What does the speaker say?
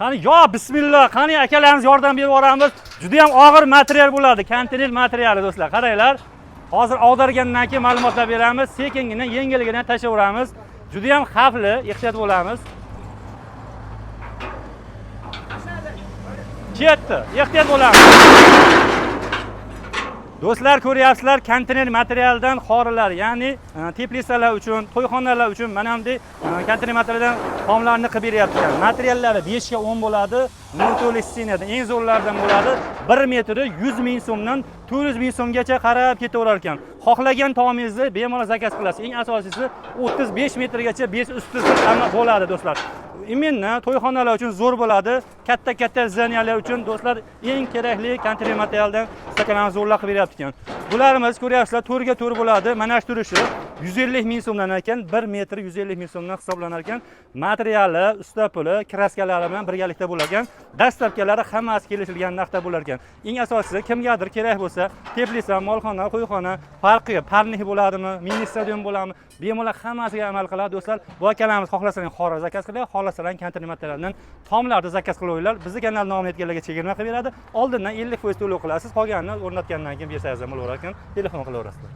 Qani yo bismillah, qani akalarimiz yordam berib yuboramiz. Juda ham og'ir material bo'ladi, konteyner materiali do'stlar. Qaranglar. Hozir ag'dargandan keyin ma'lumotlar beramiz. Sekingina, yengilgina tashlayveramiz. Juda ham xavfli, ehtiyot bo'lamiz. Ketdi, ehtiyot bo'lamiz. Do'stlar, ko'ryapsizlar, konteyner materialdan xorilar, ya'ni teplitsalar uchun, to'yxonalar uchun mana bunday konteyner materialdan xomlarni qilib beryaptilar. Materiallari 5 ga 10 bo'ladi, monolistinada eng zo'rlaridan bo'ladi. 1 metri 100 ming so'mdan 400 ming so'mgacha qarab ketaverar ekan. Xohlagan tomingizni bemalol zakaz qilasiz. Eng asosiysi 35 metrgacha bez ustisi ham bo'ladi do'stlar. Imminni to'yxonalar uchun zo'r bo'ladi. Katta zaniyalar uchun do'stlar eng kerakli konteyner materialdan stakanlarni zo'rlab qilib beryapti ekan. Bularimiz ko'ryapsizlar, 4 ga 4 bo'ladi. Mana shu turishi 150 ming so'mdan ekan, 1 metr 150 ming so'mdan hisoblanar ekan. Materiali, usta puli, kraskalari bilan birgalikda bo'lar ekan. Dastlabkilari hammasi kelishilgan narxda bo'lar ekan. Eng asosiysi kimgadir kerak bo'lsa, teplitsa, molxona, qo'yxona, farqi, parnih bo'ladimi, mini stadion bo'ladimi, bemalol hammasiga amal qiladi do'stlar. Bu akalarimiz xohlasalar xora zakaz qiladi, xohlasalar konteyner materialdan tomlarni zakaz qilib qo'yinglar. Bizning kanal nomiga yetganlarga chegirma qilib beradi. Oldindan 50% to'lov qilasiz, qolganini o'rnatgandan keyin bersangiz ham bo'laver ekan. Telefon qilaverasizlar.